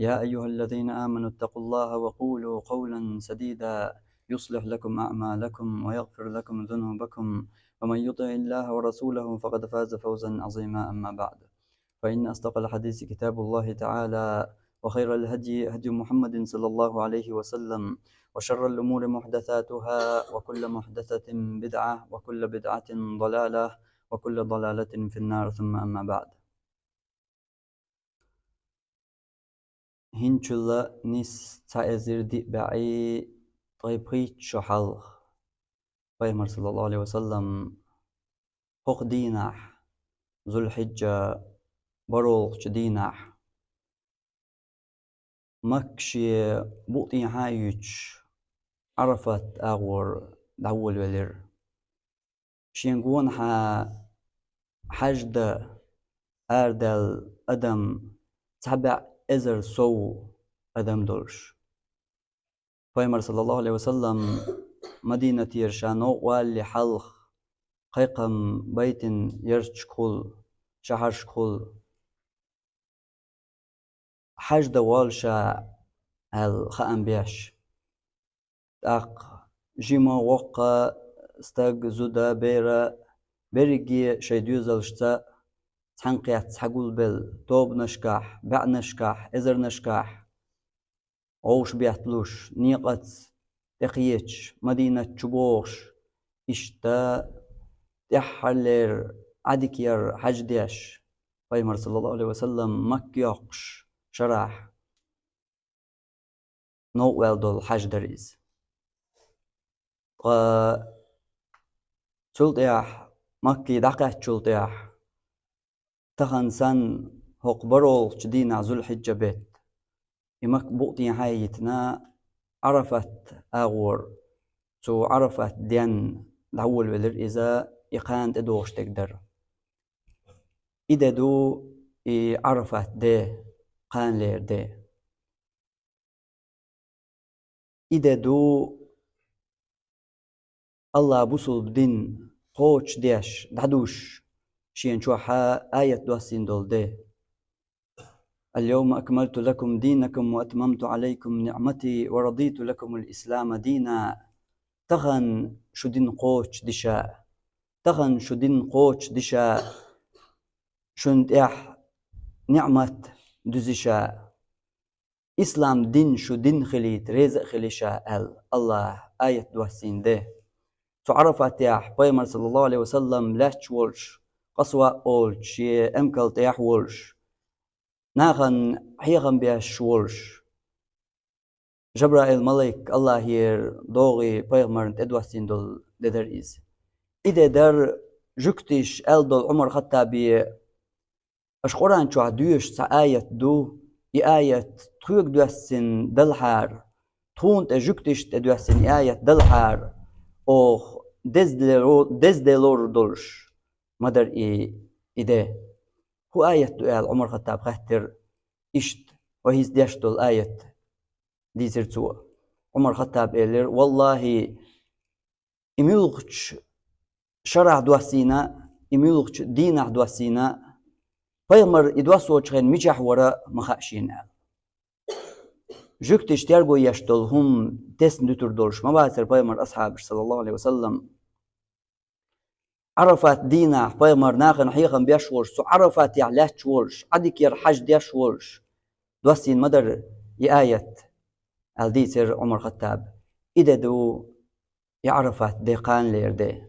يا أيها الذين آمنوا اتقوا الله وقولوا قولا سديدا يصلح لكم أعمالكم ويغفر لكم ذنوبكم ومن يطع الله ورسوله فقد فاز فوزا عظيما. أما بعد، فإن أصدق الحديث كتاب الله تعالى، وخير الهدي هدي محمد صلى الله عليه وسلم، وشر الأمور محدثاتها، وكل محدثة بدعة، وكل بدعة ضلالة، وكل ضلالة في النار. ثم أما بعد. هنچلا نس تعزير دي بعي طيبقيت شحال پیغمبر صلى الله عليه وسلم حق دينح ذو الحجة بروغ دينح مكشي بوطي هايج عرفت أغور دول ولر شينغون حجد أردل أدم تبع إزر سو أدم دولش. پیغمبر صلى الله عليه وسلم مدينة يرشانو والي حلق قيقم بيت يرشكول شهرشكول حجد والشا الخام بيش أق جيما وقا استاق زودا بيرا بريجي شيدوزلشتا تحنقيات حقول بل توب نشكاح بع نشكاح إزر نشكاح أوش بيحتلوش نيقت تقييتش مدينة تشبوش إشتا تحلر عدكير حجديش. پیغمبر صلى الله عليه وسلم مكيوقش شرح نو والدول حج دريز شلطيح مكي دقات شلطيح تخن سن هقبرول جدينا ذو الحجة بيت يمك بوطي حيتنا عرفت أغور سو عرفت دين دول ولر إذا يقان تدوش تقدر إذا دو عرفت دي قان لير دي إذا دو الله بوصل بدين قوش ديش دعدوش شين شوحا آية دوسين دول دي اليوم أكملت لكم دينكم وأتممت عليكم نعمتي ورضيت لكم الإسلام دينا. تغن شدين قوش دشا تغن شدين قوش دشا شند إح نعمة دزشا إسلام دين شدين خليت رزق خليشا الله آية دوسين دي تعرفت ياح پیغمبر صلى الله عليه وسلم لاتش ولش قصوى أولش أمكل تياح ولش ناغن حيغن بياش ولش جبرائيل ملك الله هير دوغي پیغمبر ادوسين دول ددر إز إذا در جكتش دول عمر خطابي أش قرآن شو عدوش سآية دو آية تخيق دوسين دلحار تون تجكتش تدوسين آية دلحار أو دزدلور دولش مدر إده هو آية دول عمر خطاب خطر إشت وهيز ديش دول آية دي زرتوا عمر خطاب إلير والله إميلغش شرع دوسينا إميلغش دينع دوسينا پیغمبر إدواسو چخين ميجح وراء مخاشين جكتش تيرغو يشتل هم تسن دتر دولش ما باسر پیغمبر أصحاب صلى الله عليه وسلم عرفت دينا پیغمبر ناخن حيخن بيشولش سو عرفت يعلاتش ولش عدك يرحج ديش ولش دوسين مدر آية الديسر عمر خطاب إذا دو يعرفت ديقان لير دي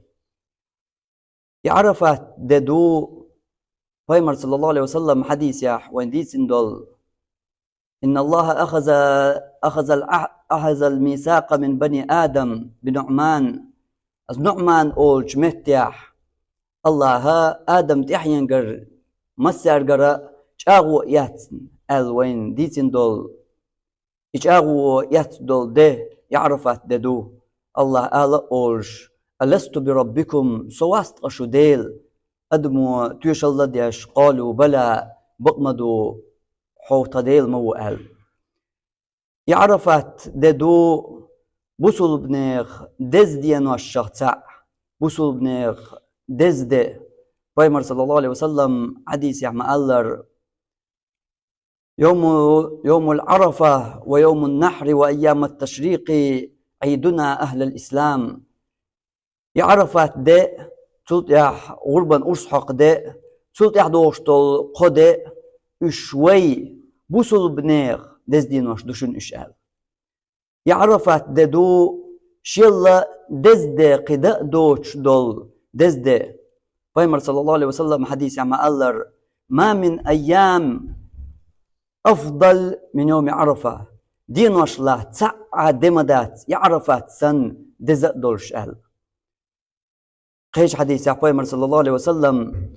يعرفت دو پیغمبر صلى الله عليه وسلم حديث ياح وين ديسن دول إن الله أخذ الميثاق من بني آدم بنعمان از نعمان أولج متياح الله ها آدم تحينجر مسار جرا شاغو ياتن وين ديسن دول إشاغو يات دول ده يعرفت ددو الله أولج ألست بربكم سواست قشديل أدمو تيش الله ديش قالوا بلا بقمدو حوطة ديل موال يعرفت ددو بوصل بنيخ دز ديانو الشغطاء بوصل بنيخ دز دي پیغمبر صلى الله عليه وسلم حديث يحمى ألر يوم العرفة ويوم النحر وأيام التشريق عيدنا أهل الإسلام. يعرفات داء تلت يح غربا أرسحق داء تلت يح دوشتل قداء شوي بوصل بنيغ دز دينوش دوشن إشعال. يعرفات دو شيلا دز دا قداء دوش دول دز دا فايمر صلى الله عليه وسلم حديث عما ألر ما من أيام أفضل من يوم عرفة دينوش لا تسعى دمدات يعرفات سن دز دولش أهل. قيش حديث عما صلى الله عليه وسلم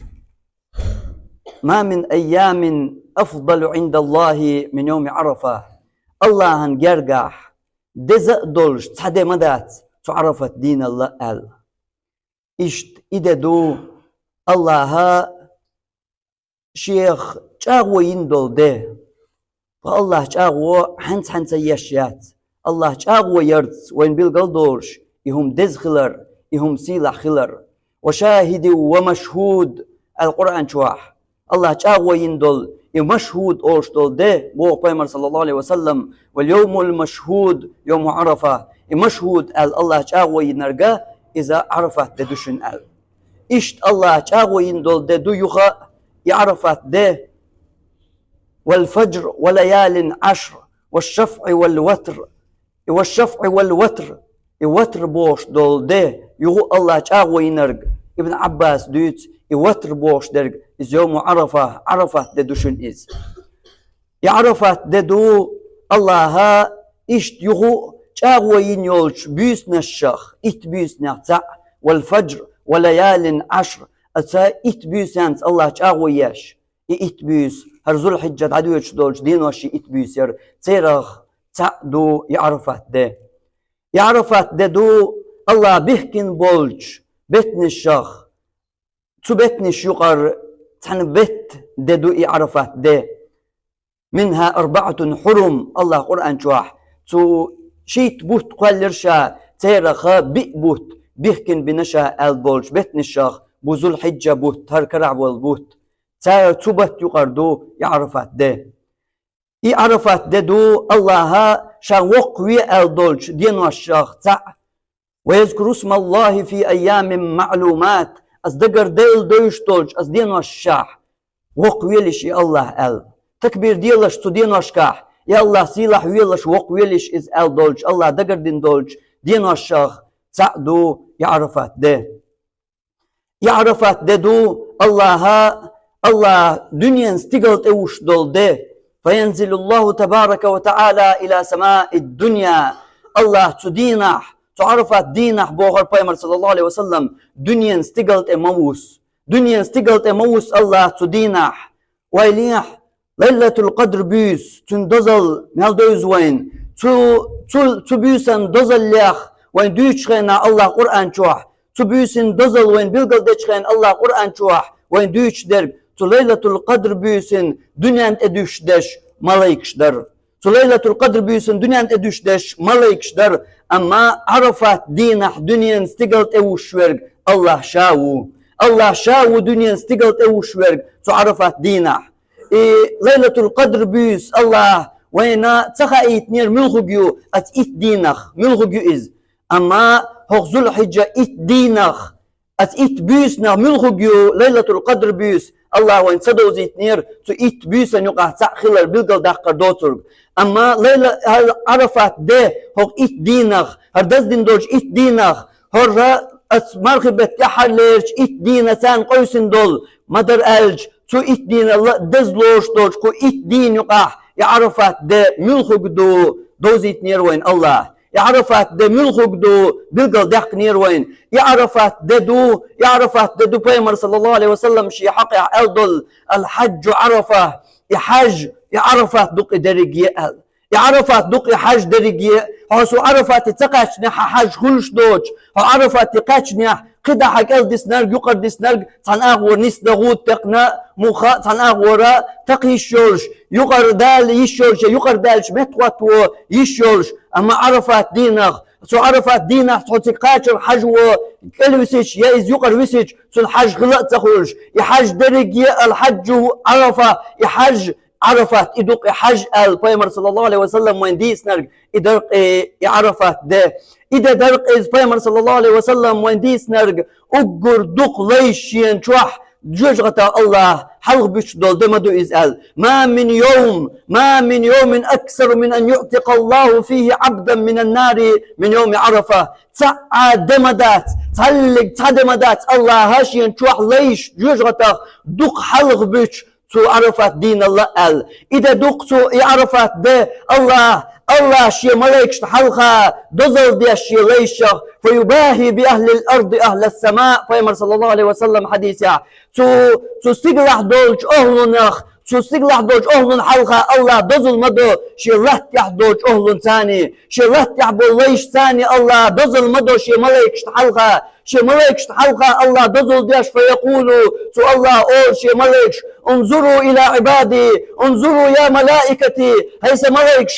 ما من أيام أفضل عند الله من يوم عرفة الله هنجرجح دزق دولش تحدي مدات تعرفت دين الله أل إشت إذا دو الله شيخ جاغو يندل ده فالله جاغو حنس يشيات الله جاغو يرتس وين بيلقل دولش يهم دز خلر يهم سيلح خلر وشاهد ومشهود القرآن شواح الله جاغو يندل مشهود أوشتول ده بو بيمر صلى الله عليه وسلم واليوم المشهود يوم عرفة مشهود الله جاغو ينرجع إذا عرفت ددوشن إشت الله جاغو يندل ده دو يخا يعرفت ده والفجر وليال عشر والشفع والوتر الوتر بوش دول ده يغو الله جاغو ينرج ابن عباس دوت يوتر بوش درج إز يوم عرفة ددوشن إز يعرفت ددو الله إشت يغو جاغوين يولش بيسنا الشخ إت بيسنا تع والفجر وليال عشر أتا إت بيسانس الله جاغوياش إت بيس هرزول الحجة عدويش دولش دينوشي إت بيسير تيرخ تع دو يعرفت ددو الله بيحكن بولش بيتن الشخ تو بيتنش يقر تحن بيت ددو يعرفت ده منها 4 حرم الله قرآن شواح تو شيت بوت قلرشا تيرخا بوت بيحكن بنشا البولش بيتنشاخ بوزو الحجة بوت هركرع والبوت تير تو بيت يقر دو يعرفت ده يعرفت ددو الله شا وقوي الدولش دينو الشاخ تع ويذكر اسم الله في أيام معلومات أصدقر ديل دوش دولش أصدينو الشاح وقويلش يا الله تكبير ديلش تدينو الشكاح يا الله سيلح ويلش وقويلش إز دولش الله دقر دين دولش دينو الشاخ تعدو يعرفت دو الله دنيا استقلت اوش دول ده فينزل الله تبارك وتعالى إلى سماء الدنيا الله تدينح تعرفت دينح بوغر بيمر صلى الله عليه وسلم دنيا استقلت موس الله تدينح ويليح ليلة القدر بيس تندزل مال دوز وين تو بيسن دزل ليخ وين دوشخينا الله قرآن شوح تو بيسن دزل وين بيلقل ديشخين الله قرآن شوح وين دوش درب تو ليلة القدر بيسن دنيا انت ادوش دش ملايكش در تو ليلة القدر بيسن دنيا انت ادوش دش ملايكش در أما عرفت دينح دنيا استقلت اوشورق الله شاو دنيا استقلت اوشورق تو عرفت دينح ليلة القدر بيس الله وينا تخايت نير ملغو ات دينخ ملغو إز أما هغزو الحجة دينخ ات بيسنا ملغو ليلة القدر بيس الله وين صدو زيت نير تو بيسن يقع خلال بلقل داقر دوترق أما ليلة عرفت ده هو دينخ هردز دين دولش دينخ هر مرخبت يحر ليرش دينا سان قوسن دول مدر ألج تو دين الله دزلوش دولش كو دين يقع يعرفت ده ملخق دو زيت نير وين الله يعرفت ده ملخق دو بلقل داق نير وين يعرفت ده بيمر صلى الله عليه وسلم شي حق ألدل الحج عرفة يعرفت دق درجية يعرفت دق حج درجية هاسو عرفت تقاش نح حج خلش دوش عرفت تقاش نح قدا حق دسنرج يقر دسنرج تناغور نس دغوت تقنا مخا تناغورا تقي شولش يقر دال يشولش يقر دالش متوتو يشولش أما عرفت دينخ سو عرفت دينخ تقاش الحج كل وسيج يا إز يقر وسيج سو الحج غلط تخرج يحج درجية الحج عرفة يحج عرفات إدوق حج البيمر صلى الله عليه وسلم وين ديس نرج إدرق عرفات ده إذا درق إز بيمر صلى الله عليه وسلم وين ديس نرج أجر دق ليش ينشوح جوجغة الله حلق بيش دول دمدو إزال ما من يوم أكثر من أن يعتق الله فيه عبدا من النار من يوم عرفة دمدات تعلق دمدات الله هاشي ينشوح ليش جوجغة دق حلق بيش تو عرفت دين الله إذا دقتو عرفت ده الله شي ملائكة حلقة دزل دي الشي ليشة فيباهي بأهل الأرض أهل السماء فيمر صلى الله عليه وسلم حديثا تو استقلح دولج أهلنخ تو استقلح دولج أهلن حلقة الله دزل مدو شي رتح دولج أهلن ثاني شي رتح بوليش ثاني الله دزل مدو شي ملائكة حلقة شي ملائكة حلقة الله دزل ديش فيقولوا تو الله أول شي ملائكة انظروا إلى عبادي انظروا يا ملائكتي هيس ملائكة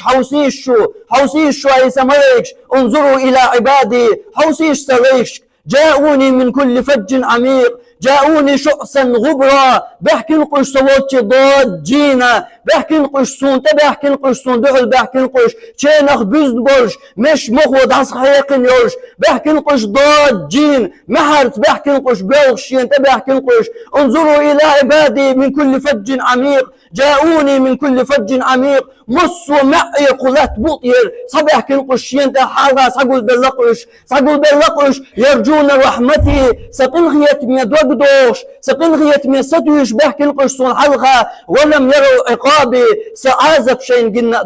حوسيش هيس ملائكة انظروا إلى عبادي حوسيش سليش جاءوني من كل فج عميق جاءوني شؤسا غبرا بحكي نقش صوتي ضاد جينا بحكي نقش سون تبحكي نقش سون دعل بحكي نقش شينخ بزن برج مش مخوض عصحيقن يرش بحكي نقش ضاد جين محرت بحكي نقش بلغشين تبحكي نقش انظروا إلى عبادي من كل فج عميق جاءوني من كل فج عميق مصوا معي قلت بطير صبح كنقشين تحاغا سقول باللقش يرجون رحمتي سقلغيت من دوغدوش سقلغيت من ستوش بحكي نقشون حلقة ولم يروا عقابي سأعزب شين جنا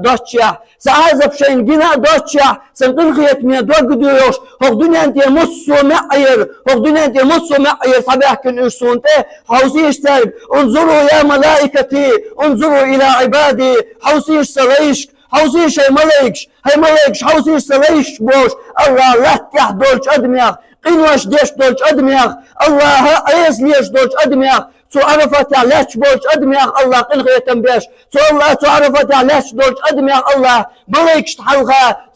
دوتشا سقلغيت من دوغدوش هو دنيا انت مصوا معير صبح كنقشون حوسيش تارب انظروا يا ملائكتي انظروا إلى عبادي حوسيش سريش حوسيش هاي ملائكش حوسيش سريش بوش الله لا تح دولش أدمياخ قنوش ديش دولش أدمياخ الله أيس ليش دولش أدمياخ تو عرفت علاش بولش أدمياخ الله قنغي تنبيش تو الله تو عرفت علاش دولش أدمياخ الله ملائكش تحلقها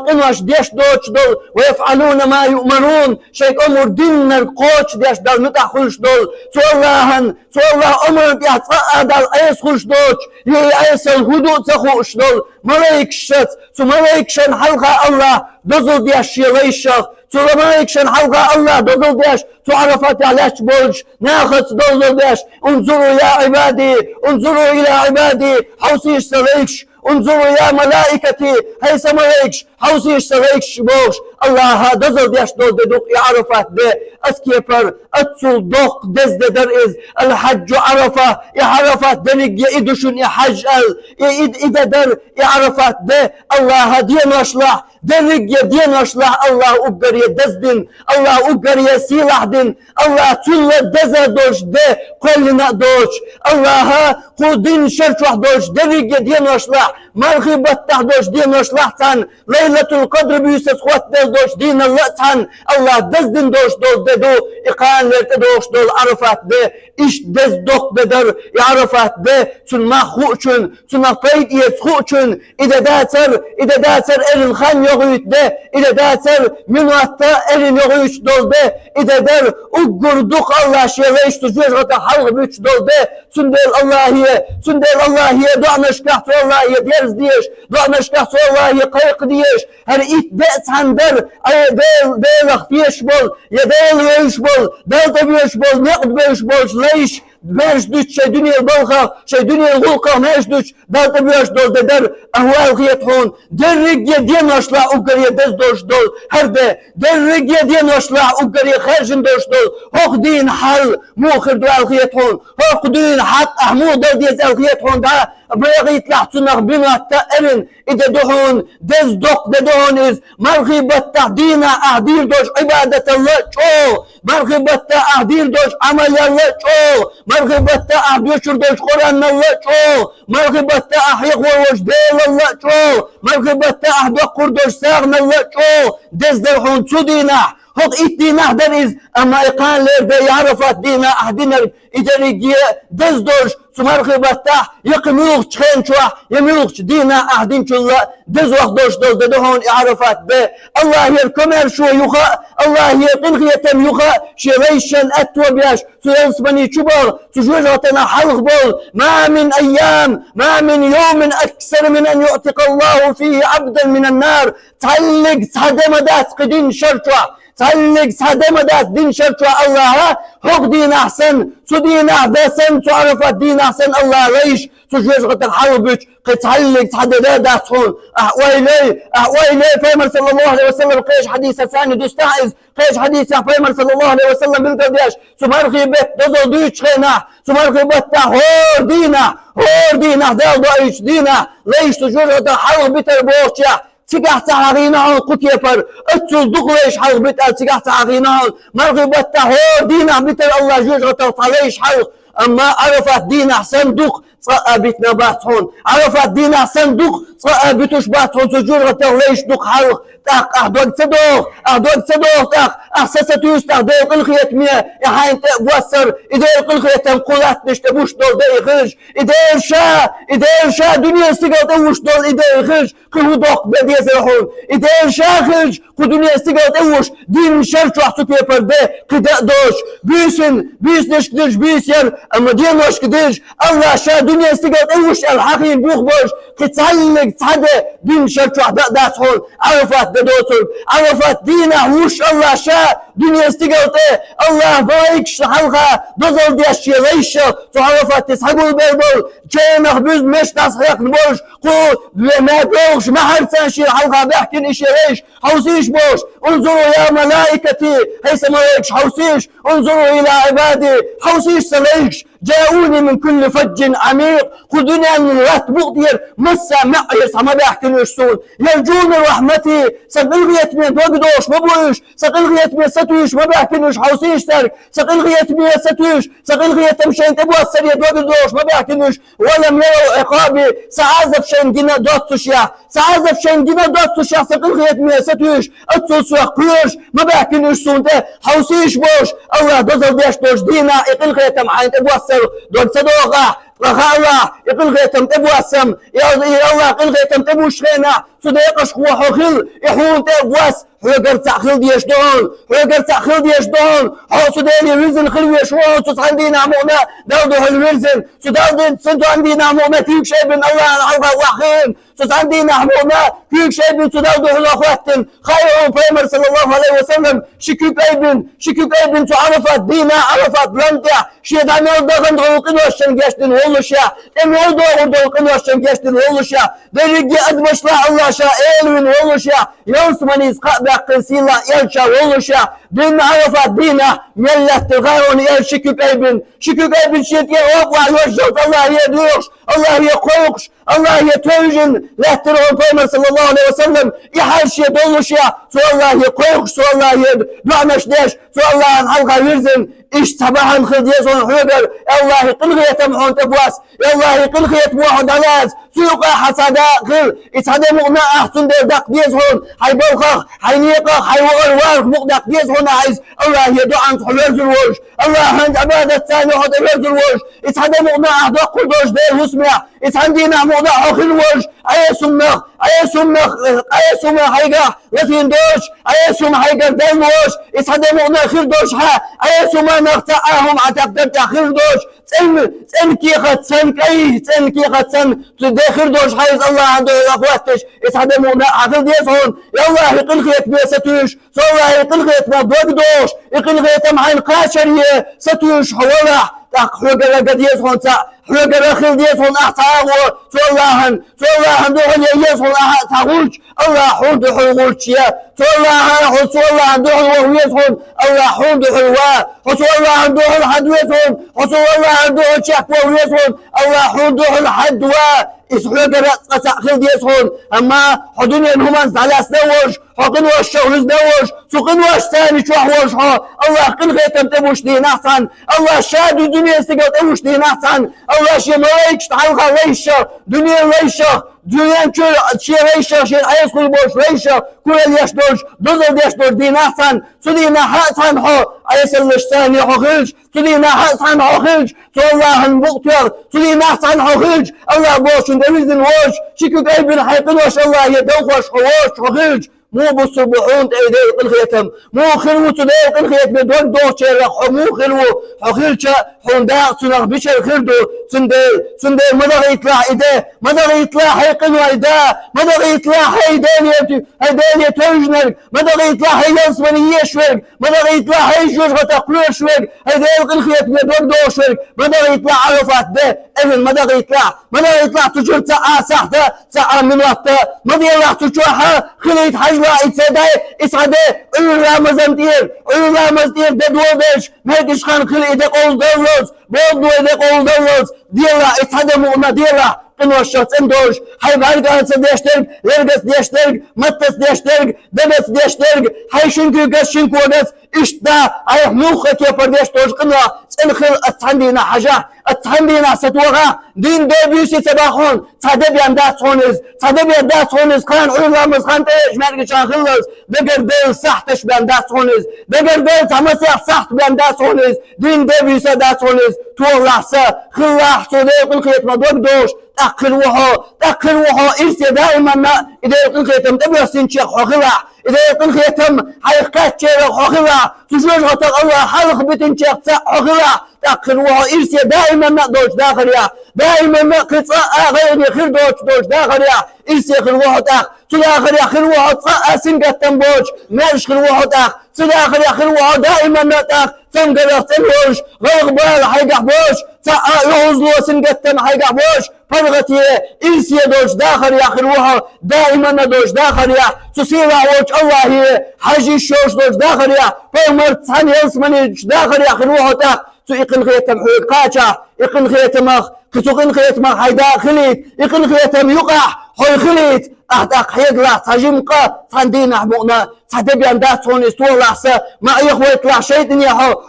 قنوش ديش دولش دول ويفعلون ما يؤمرون شيك أمر دين القوش ديش دول متحولش دول تو الله أمر بيها دال أيس خوش دولش أيس الهدوء تخوش دول ملائكشت تو ملائكشن حلقها الله دزل ديش يليشخ تو ملائكشن حلقها الله دزل ديش تو عرفت علاش بولش ناخذ دزل ديش انظروا يا عبادي انظروا إلى عبادي حوسيش سريكش انظروا يا ملائكتي هيس ملائكش حوسيش سريكش بوش الله دزل ديش دول بدوق يعرفت دي اسكيبر اتسل دوق دز در از الحج عرفة يعرفت دنق يدشن يحج إذا در يعرفت دي الله دين اشلح دنق دين اشلح الله أقر يدزدن الله أقر يسيلح دن الله تل دزا دوش دي قلنا دوش الله قودين شرش دوش دنق دين اشلح مرخي بطح دوش دين اشلح تان ليلة القدر بيوسس خوات دل دوش دين الله تان الله دزدن دوش دول دو إقان لرتدوش دول عرفت ده إيش دز دوق بدر يعرفت ده تن ما خوشن تن ما بيت يتخوشن إذا داتر إرن خان يغيت ده إذا داتر منواتا إرن يغيش دول ده إذا در أقر دوق الله شيريش تجوش غتا حلق بيش دول ده تن دل الله هي دعنا شكحت الله هي ديرز ديش دعنا شكحت الله هي قيق ديش هر إيت دأت عن در ديل اختيش بول يديل ويش بول دلتا بيش بول نقد بيش بول ليش ماش دوش شي دنيا البلخة شي دنيا الغلقة ماش دوش دلتا بيش دول در أهوال غيتحون در رقية دين وشلع أقر يدز دوش دول هرده در رقية دين وشلع أقر يخرجن دوش دول هوق دين حل موخر دوال غيتحون هوق دين حق أحمود دول ديز الغيتحون دا بيغيت لحتنغ بما تأرن إذا دهون دز دوق دهون إز مرغبة تعدينا أعدير دوش عبادة الله شو مرغبة أعدير دوش عمل الله شو مرغبة أعدير دوش قرآن الله شو مرغبة أحيق ووجدال الله شو مرغبة أحدقر دوش ساغن الله شو دز دهون تدينا hok ittina deniz ama ikanlerde yarafat dina ahdiner iderigiye dezdorş sumarkıbatta yakımyuk çıkan çuah yemyuk dina ahdin çulla dezvah doş dol dedehon yarafat be Allah yer kömer şu yuka Allah yer qilqiyetem yuka şereyşen etwa biyaş سيصبني شبر سجوجتنا حلق بول ما من أيام ما من يوم أكثر من أن يعتق الله فيه عبدا من النار تعلق صدم داس قدين شرطة تعلق صدم داس دين شرطة الله حق دين أحسن سدين أحسن تعرف دين أحسن الله ليش سجوجة الحلق قتعلق صدم داس هون أحوالي فيمر صلى الله عليه وسلم قيش حديث ثاني دستعز قيش حديث فيمر صلى الله عليه وسلم بالقداش سمرخي بيت دزل دوش خينا سمرخي بيت هور دينا دال دوش دينا ليش تجرد حلق بيتر بوشيا تقع تعغينا قط يفر اتل دقليش حلق بيتر تقع تعغينا مرخي بيت هور دينا بيتر الله جرد طليش حلق أما عرفت دينا صندوق بيتنا باتهون عرفت دينا صندوق بيتوش باتهون سجرد ليش دق حلق تاق أهدوك صدوق تاق أحسستوس تاق ديق الخيط مية يحاين تبوسر إديق الخيط تنقلات نشتبوش دول دي خرج إدير شا دنيا استيقال توش دول إدير خرج قهو دوق بدي يزرحون إدير شا خرج قو دنيا استيقال توش دين شرط وحسو كيبر دي قداء دوش بيس كدرج بيسير أما دين وش كدرج الله شا دنيا استيقال توش الحقين بيخ بوش كتعلق تعدى دين شرط وحداء داسحون عرفت دوتر عرفت دينا وش الله شاء دنيا استقلته الله بايكش حلقة بزل ديشي ليشة تعرفت تسحقوا البيبول جينا خبز مش تصحيق نبوش قو ما بوش ما حرسان شي الحلقة بيحكي إشي ليش حوسيش بوش انظروا يا ملائكتي هيس ملايكش حوسيش انظروا إلى عبادي حوسيش سليش جاءوني من كل فج عميق خذوني من راتبوق دير مسا معير سما بيحكي نشسون يرجون رحمتي سقلغيت من دوغدوش مبوش سقلغيت من ستوش ما بيحكينوش حوسيش ترك سقلغيت من ستوش سقلغيت مشين تبوا السرية دوغدوش ما بيحكينوش ولم يروا عقابي سعازف شين جنا دوتوش يا سعازف شين جنا دوتوش يا سقلغيت من ستوش اتسوس وقيوش ما بيحكينوش سونته حوسيش بوش الله دوزل ديش دوش دينا يقلغيت معين تبوا السر دون صدوقه رخاء الله يقلغيتم تبوا السم يا الله قلغيتم تبوا شخينا صديقش قوة خل يحون تبواس حوكر تأخذ ديش دون حوصو ديني وزن خلوي شوان تصحن دينا عمونا دردو هالوزن سدردن سنتو عندينا عمونا فيك شيء من الله العربة وحين تصحن دينا عمونا فيك شيء من سدردو هالأخواتن خيرهم فيمر صلى الله عليه وسلم شكوك ايبن تعرفت دينا عرفت بلانتع شيد عمي ودغن غلقن وشن جاشتن هولوشا ام يودو غلقن وشن جاشتن هولوشا درجي ادمشلا الله شا ايلوين هولوشا ينصمني اسقاء باقن سيلا يلشا هولوشا دين عرفت دينا ملت تغيرون يل شكوك ايبن شيد يوقع يوجد الله يدوش الله يقوقش الله يتوجن لا ترون فيمر صلى الله عليه وسلم يحرش يدولوشا سو الله يقوقش سو الله يدعمش ديش سو الله الحلقة يرزن إيش صباحا خذ يسون حجر الله يقلقي تمحون تبواس الله يقلقي تمحون دلاز سوق حسدا خل إسحدا مغنى أحسن دق يسون حي بوخخ حي نيقخ حي وغر وارخ مقدق يسون عايز الله يدعو عن حلوز الوش الله عند عبادة ثاني حد حلوز الوش إسحدا مغنى أحدق قدوش دير وسمع إسحدينا مغنى أخي الوش أي سمخ حيقه لكن دوش أي سم حيقه دلوش إسحدا مغنى خير دوش ها أي سم نقطعهم عتقدر تأخير دوش تن كي ختن تدخر دوش حيز الله عنده أخواتش يسحدمونا عقل ديسون يا الله يقل خيط بيه ستوش سو الله يقل خيط ما دوش يقل خيط معين قاشرية ستوش حوالح حوقر قد يسون حوقر أخير ديسون أحتاغو سو الله دوحن يسون أحتاغوش الله حوض حلوش يا سو الله دوحن وهو يسون الله حوض حلوة سو الله دوحن حد يسون سو الله دوحن شكوى ويسون الله حوض الحدوى إسحوق رأس خلد يسون أما حدوني إنهم على سنوش حقن وش شغل دوش سقن وش ثاني شو وش ها الله قن ختم تبوش دين أحسن الله شاد الدنيا استقل تبوش دين أحسن الله شيء ملاك تعال خليش دنيا ليش دنيا كل شيء ليش شيء عايز كل بوش ليش كل ليش دوش دوزل ليش دوش دين أحسن سدينا حسن ها عايز الثاني حقلش سدينا حسن حقلش الله المقتر سدينا حسن حقلش الله بوش ندمزن وش شكو قلب الحيقن وش الله يدوخش حوش حقلش مو بالصبحون تأيدي الخيتم مو خلو تديك الخيتم دون دوشة مو خلو حقلش حونداق سنغ بشر خردو سندي مدغ يطلع إيديه مدغ يطلع حيقن وإيداه مدغ يطلع هيداني تنجنك مدغ يطلع هينصمني يشوك مدغ يطلع هيجوش غتقلوش شوك هيداني الخيتم دون دوشك مدغ يطلع عرفات ده إذن مدغ يطلع تجر ساعة ساعة من وقت مدغ يطلع تشوحها خليت حجوة إسعدي أيو رامزان دير ددودش مهدش خان خلي إيدك أول دولوز بودو إيدك أول دولوز ديلا إسعدي مؤمن ديلا قنوة الشخص اندوش حيب هرقانس ديشترق لرقس ديشترق مطس ديشترق دبس ديشترق حي شنكو قس شنكو قس اشتا عيح موخك يا پرديش توش قنوة تنخل اتحندينا حاجة اتحندينا ستوغا دين دبيوسي سباخون تصدبيان داس خونز خان علامز خان تيش مرقشان خلص بقر ديل صحتش بيان داس خونز بقر ديل تمسيح صحت بيان داس خونز دين دبيوسي داس خونز توغ خلاح صديق الخيط مدوك دوش تأكل وحو إرسي دائما إذا يقول خيتم تبقى سنشيخ حقلا إذا يقول خيتم حيقات شيخ حقلا تجوز غطاق الله حلق بتنشيخ حقلا تأكل وحو إرسي دائما دوش داخليا دائما قصاء غيري خير دوش داخليا إرسي خير وحو تاق تداخليا خير وحو تصاء سنقة تنبوش مالش خير وحو تاق تداخليا خير وحو دائما تاق تنقل تنبوش غير بال حيقح بوش يوزلو سنقتم حيقع بوش فرغتي إنسي دوش داخل يا خلوها دائما دوش داخل يا تسيرا وجه الله هي حجي الشوش دوش داخل يا فمر تساني يسمني داخل يا خلوها تاق تو يقن خيتم حقاچا يقن خيتم كتوقن خيتم حيدا خليت يقن خيتم يقع حي خليت أهداك حيقلا تجمقا تندينا حبونا تدبيان داتون استولاسا ما يخويت شيء دنيا هو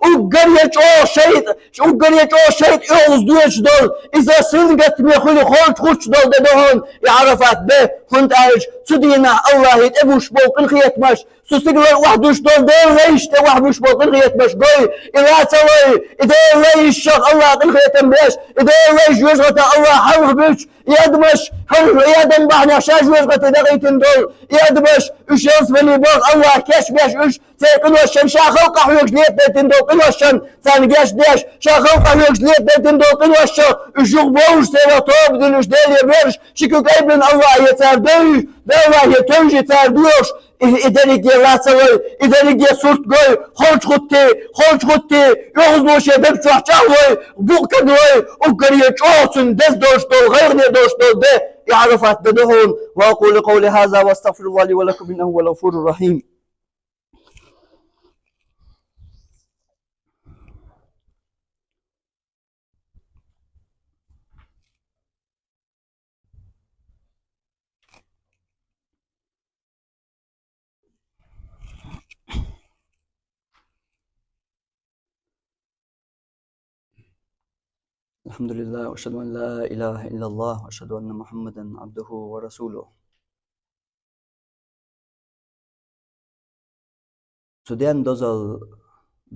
وقريتشو شيء يوز دوش دول إذا سنقت ميخولي خوش دول دهون يعرفات به كنت عايش تدينا الله يتبوش بوق الخيط مش تستقبل وحدوش دول ليش وحدوش بوق الخيط مش قوي إذا تلوي إذا ليش الله الخيط مبيش إذا ليش يشغط الله حرف بيش يدمش حرف يدم بحنا شاش يشغط دقيتن دول يدمش اش يصفني بوق الله كاش بيش اش تيقن وشن شاخل قحوش ليت بيتن دول قن وشن ثاني ديش شاخل قحوش ليت بيتن دول قن وشن اشوق بوش سيرا طوب دلوش ديلي بيرش شكو قيبن الله يتردوش الله يتوجي تردوش إداريك يا راسوي إداريك يا سورت قوي خلش خطي يغزلو شبك شوحشاوي بوق كدوي وقرية شوصن دس دوش دول غير دوش دول ده يعرفات بدهون وأقول قولي هذا واستغفر الله لي ولكم إنه هو الغفور الرحيم. الحمد لله وأشهد أن لا إله إلا الله وأشهد أن محمدا عبده ورسوله. Suden dozal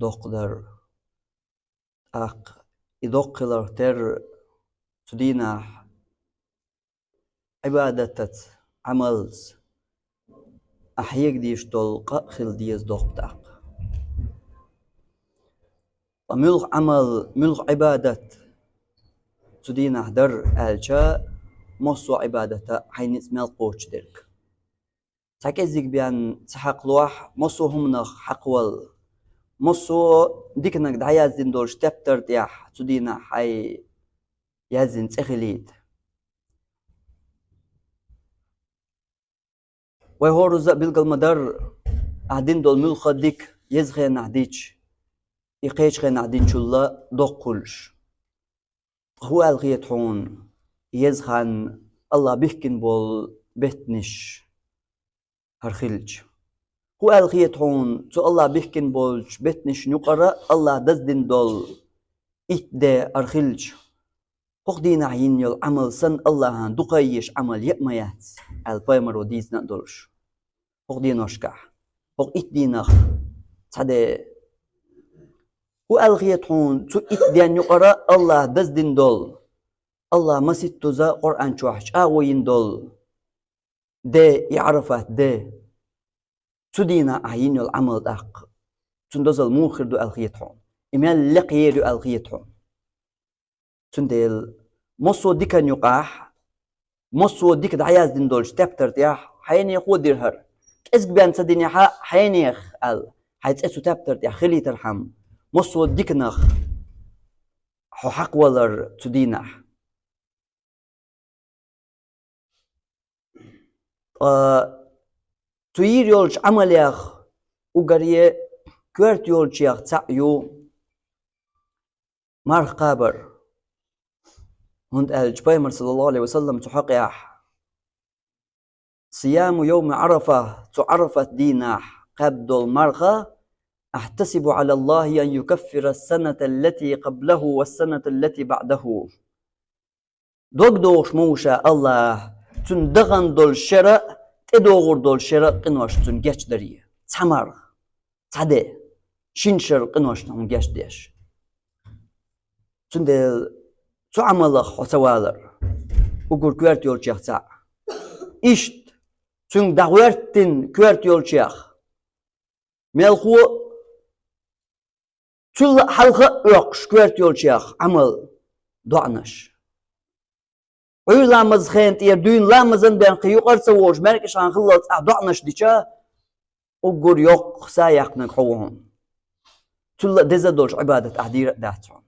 dokler idokler ter sudina عبادة عمل أحيق ديش دول قخل ديز دوقتاق وملغ عمل ملغ عبادة سدينا در ألشا مصو عبادة حين اسمه القوش درك ساكيزيك بيان سحق لوح مصو همنخ حقول مصو ديكنك دعيازين دول شتبتر ديح سدينا حي يازين تخليد ويهورز بالقل مدار عدين دول ملخ ديك يزغين عديش يقيش غين عديش الله دوقلش هو الغيت هون يزخن الله بيحكن بول بتنش هرخلج هو الخيت هون تو الله بيحكن بولج بتنش نقرأ الله دزدن دول إتدا أرخلج هو دينا عين يل عمل سن الله هان دقايش عمل يأميات البايمر وديز ندولش هو دينا أشكح هو إتدينا تدا هو الخيت هون تو إتدا نقرأ الله دزدن دول الله مسيت تزا قرآن شوحش آوين دول ده يعرفات ده تدينا عين العمل داق تندزل موخر دو الخيتهم إمال لقي دو الخيتهم تندل مصو ديكا نيقاح مصو ديك دعياز دين دولش تابتر تياح حيني خود ديرهر اسك بيان تديني حينيخ ال حيتسأسو تابتر تياح خلي ترحم مصو ديك نخ حو حق ولر تدينا توير يولش عمليخ وقريه كورت يولشيخ تعيو مارخ قابر هند الجبايمر صلى الله عليه وسلم تحقيح صيام يوم عرفة تعرفة ديناح قبض المرخة أحتسب على الله أن يكفر السنة التي قبله والسنة التي بعده دوغ موشا الله تندغن دول شرع تدوغر دول شرع قنوش تنجيش دريه تمر تعدي شنشر قنوش تنجيش ديش تندل تعملخ وتوالر وقر كوارت يولشيخ تاع إشت تن دغوارتن كوارت يولشيخ ملخو تل حلقة يقش كوارت يولشيخ عمل دعنش عيو لامز خينت يردون لامزن بين قيوقر سووش مركش عن خلط دعنش ديشا وقر يوق سايق نقحوهم تل دزدولش عبادة أحدير داتهم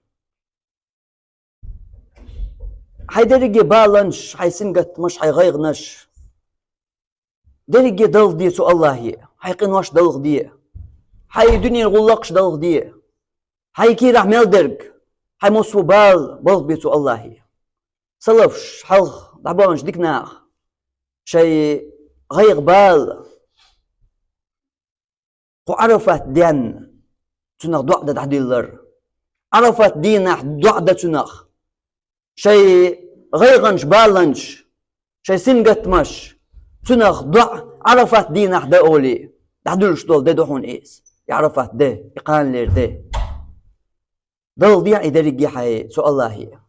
هاي درجة بالنش هاي سنقت مش هاي غيغنش درجة دلغ دي سو الله هاي قنوش دلغ دي هاي دنيا غلقش دلغ دي هاي كي راح ملدرج هاي مصو بلغ بيسو الله صلفش حلغ دعبانش ديكناخ شي غيغ بال قو عرفت دين تنخ دعدة تحديلر عرفت دينح دعدة تنخ شي غيغنش بالنش شي سنقت مش تنخ ضع عرفت دينح دا أولي دحدولش دول دا دوحون إيس يعرفت دا يقان لير دا دول ديع درجي حي سو الله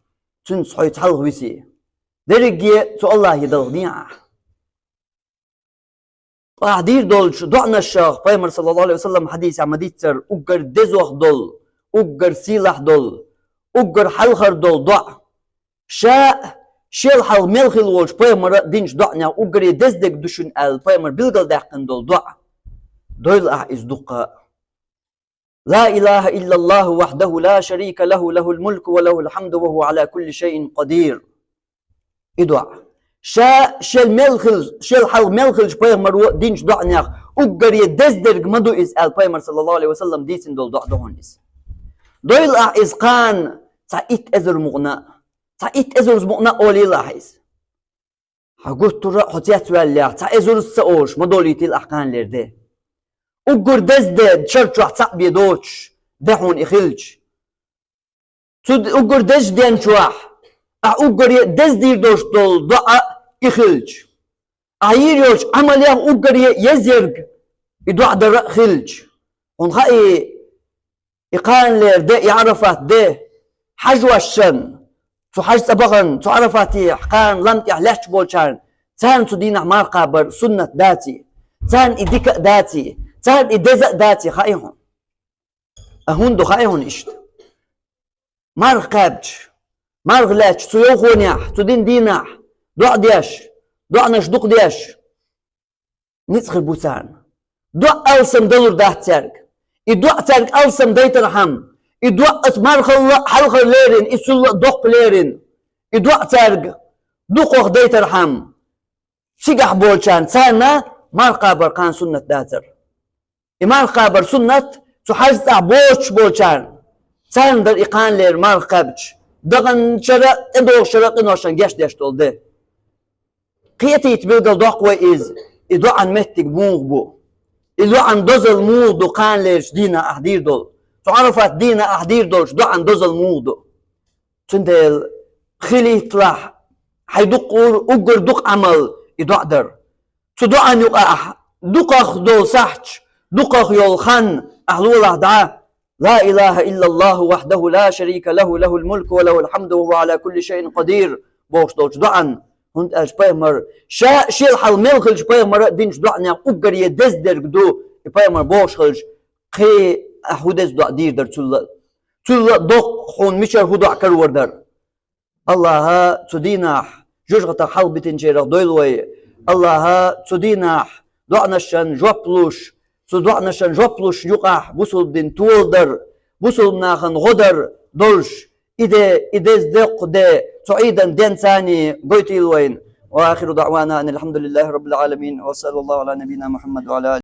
تنس حي تحلغ ويسي درجي سو الله دول ديع دير دولش دعنا الشيخ بايمر صلى الله عليه وسلم حديث عمديتر أقر دزوخ دول أقر سيلح دول أقر حلخر دول ضع شاء شيل حال ملخل وش بايمر دينش دعنا أقر يدزدك دشن بايمر بلغل داقن دول ضع دول إز دقاء لا إله إلا الله وحده لا شريك له له الملك وله الحمد وهو على كل شيء قدير إدعى شيل ملخل شيل حال ملخل بايمر دينش دعنا أقر يدزدك مدو إز بايمر صلى الله عليه وسلم ديسن دول ضع دهون إز دول إز قان تعيت أزر مغنى تعيت أزر مغنى أولي لاحظ حقوت ترى حتيات والله تعيزر السؤوش مدوليتي الأحقان لرده أقر دزدد شرطح تعبي دوش دهون إخلج أقر دزدين شواح أقر دزدير دوش دول ضع إخلج أعيريوش عمليا أقر يزرق يدوع در خلج ونخائي إقان لرده يعرفات ده حجوة الشن تو حج سبغن تو عرفاتي حقان لم يحلش بولشان تان تو دين عمار قابر سنة داتي تان إديك داتي تان إدزق داتي خايهون أهون دو خايهون إشت مار قابج مار غلاش تو يوخونيح تو دين ديناح دع دياش دعنش دق دياش نسخ البوسان دع ألسم دلور داه تارك إدع تارك ألسم ديت رحم إدواء أتمار حلق ليرين إسول دق ليرين إدواء تارق دق ديت رحم سيقح بولشان سانا مار قابر كان سنة داتر إمار قابر سنة تحجز بولشان سان در إقان لير مار قابج دغن شرق إدوغ شرق إنوشان جاش ديش تول ده قيتي يتبلغل دقوة إز إدوان مهتك موغبو إدوان دوزل موغدو قان ليش دينا أحدير دول تعرفت دينا أحدير دولش دوان دوزل موغدو تندل خلي طلع حيدق أقر دق عمل إدوادر تدوان يقع دقخ دول سحج دقخ يولخن أهلو الله دعا لا إله إلا الله وحده لا شريك له له الملك وله الحمد وهو على كل شيء قدير بوش دولش دوان هند اش بايمر شيل حال ملخلش بايمر دينش دوان أقر يدزدر قدو بايمر بوش خلش قي أحودز دو دير در تل دوق خون مشر هدو عكر وردر الله تدينح جوجغة حلبة تنجير دويلوي الله تدينح دوعنشان جوبلوش دوعنشان جوبلوش يقع بوصل دين تولدر بوصل ناخن غدر دولش إذا دق ده تعيدا دين ثاني قويتي الوين وآخر دعوانا أن الحمد لله رب العالمين وصلى الله على نبينا محمد وعلى آله